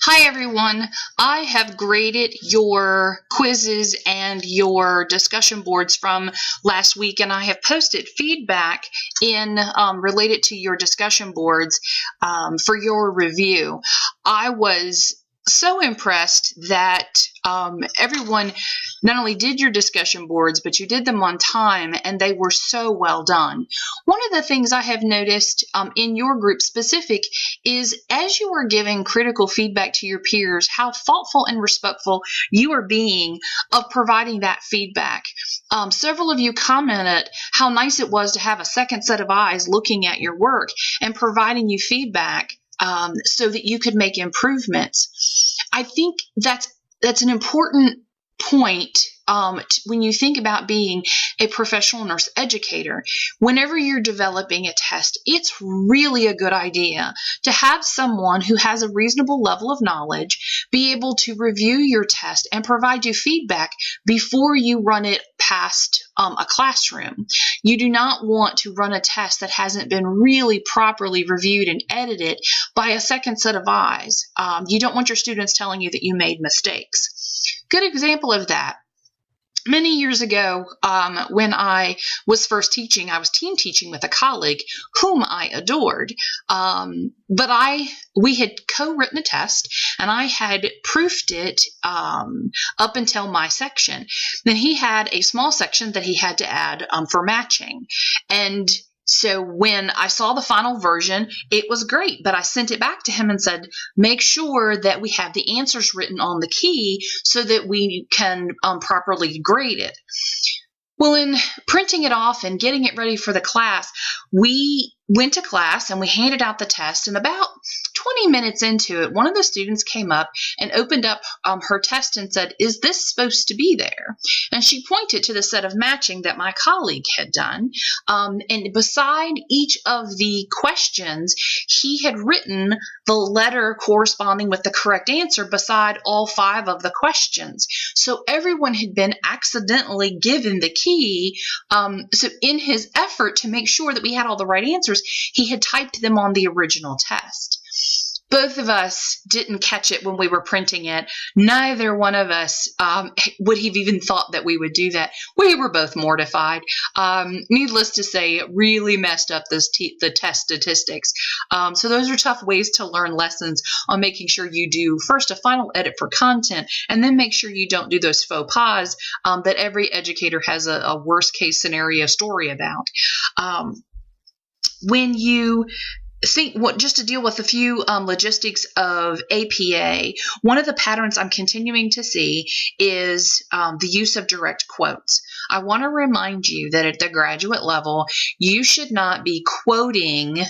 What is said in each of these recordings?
Hi everyone, I have graded your quizzes and your discussion boards from last week, and I have posted feedback in related to your discussion boards for your review. I was so impressed that everyone not only did your discussion boards, but you did them on time, and they were so well done. One of the things I have noticed in your group specific is as you are giving critical feedback to your peers, how thoughtful and respectful you are being of providing that feedback. Several of you commented how nice it was to have a second set of eyes looking at your work and providing you feedback so that you could make improvements. I think that's an important point when you think about being a professional nurse educator. Whenever you're developing a test, it's really a good idea to have someone who has a reasonable level of knowledge be able to review your test and provide you feedback before you run it past a classroom. You do not want to run a test that hasn't been really properly reviewed and edited by a second set of eyes. You don't want your students telling you that you made mistakes. Good example of that. Many years ago, when I was first teaching, I was team teaching with a colleague whom I adored. But we had co-written a test, and I had proofed it up until my section. Then he had a small section that he had to add for matching. And so when I saw the final version, it was great, but I sent it back to him and said, make sure that we have the answers written on the key so that we can properly grade it. Well, in printing it off and getting it ready for the class, we went to class and we handed out the test, and about 20 minutes into it, one of the students came up and opened up her test and said, "Is this supposed to be there?" And she pointed to the set of matching that my colleague had done. And beside each of the questions, he had written the letter corresponding with the correct answer beside all 5 of the questions. So everyone had been accidentally given the key. So in his effort to make sure that we had all the right answers, he had typed them on the original test. Both of us didn't catch it when we were printing it. Neither one of us would have even thought that we would do that. We were both mortified. Needless to say, it really messed up the test statistics. So those are tough ways to learn lessons on making sure you do first a final edit for content, and then make sure you don't do those faux pas that every educator has a worst case scenario story about. When you think, just to deal with a few logistics of APA, one of the patterns I'm continuing to see is the use of direct quotes. I want to remind you that at the graduate level, you should not be quoting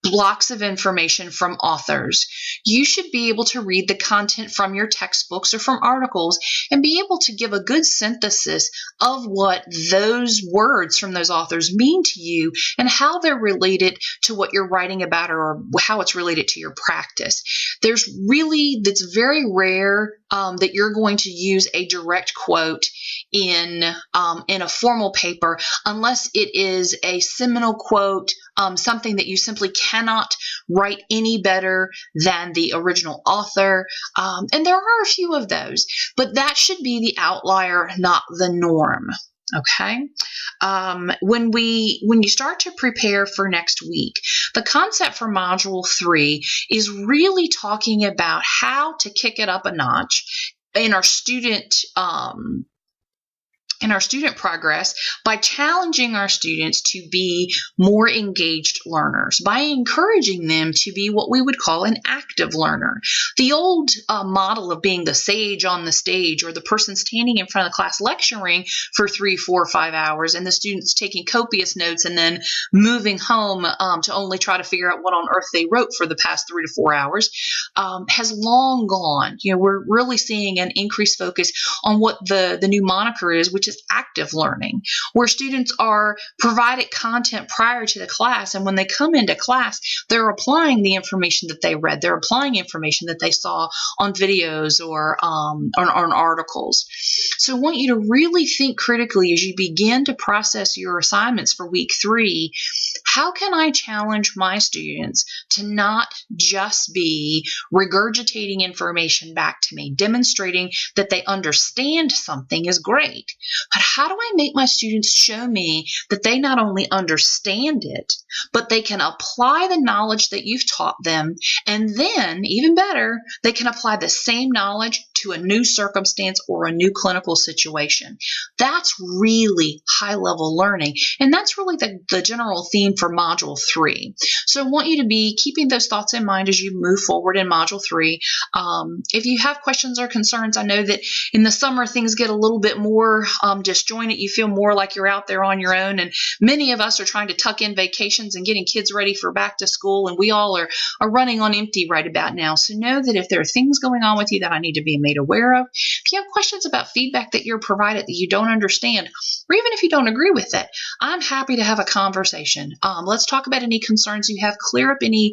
blocks of information from authors. You should be able to read the content from your textbooks or from articles and be able to give a good synthesis of what those words from those authors mean to you and how they're related to what you're writing about or how it's related to your practice. That's very rare that you're going to use a direct quote in a formal paper unless it is a seminal quote, something that you simply cannot write any better than the original author. And there are a few of those, but that should be the outlier, not the norm. Okay. When you start to prepare for next week, the concept for Module 3 is really talking about how to kick it up a notch in our student progress by challenging our students to be more engaged learners, by encouraging them to be what we would call an active learner. The old model of being the sage on the stage, or the person standing in front of the class lecturing for 3, 4, 5 hours, and the students taking copious notes and then moving home to only try to figure out what on earth they wrote for the past 3 to 4 hours, has long gone. We're really seeing an increased focus on what the new moniker is, which is active learning, where students are provided content prior to the class, and when they come into class, they're applying the information that they read. They're applying information that they saw on videos or on articles. So I want you to really think critically as you begin to process your assignments for week 3. How can I challenge my students to not just be regurgitating information back to me? Demonstrating that they understand something is great, but how do I make my students show me that they not only understand it, but they can apply the knowledge that you've taught them, and then, even better, they can apply the same knowledge to a new circumstance or a new clinical situation? That's really high-level learning, and that's really the general theme for Module 3. So I want you to be keeping those thoughts in mind as you move forward in Module 3. If you have questions or concerns, I know that in the summer things get a little bit more disjointed. You feel more like you're out there on your own, and many of us are trying to tuck in vacations and getting kids ready for back to school, and we all are running on empty right about now. So know that if there are things going on with you that I need to be made aware of, if you have questions about feedback that you're provided that you don't understand, or even if you don't agree with it, I'm happy to have a conversation. Let's talk about any concerns you have, clear up any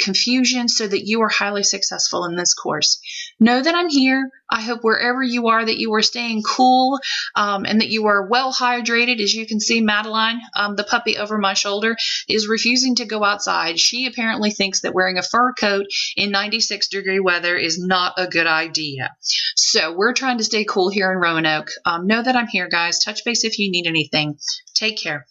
confusion so that you are highly successful in this course. Know that I'm here. I hope wherever you are that you are staying cool and that you are well hydrated. As you can see, Madeline, the puppy over my shoulder, is refusing to go outside. She apparently thinks that wearing a fur coat in 96-degree weather is not a good idea. So we're trying to stay cool here in Roanoke. Know that I'm here, guys. Touch base if you need anything. Take care.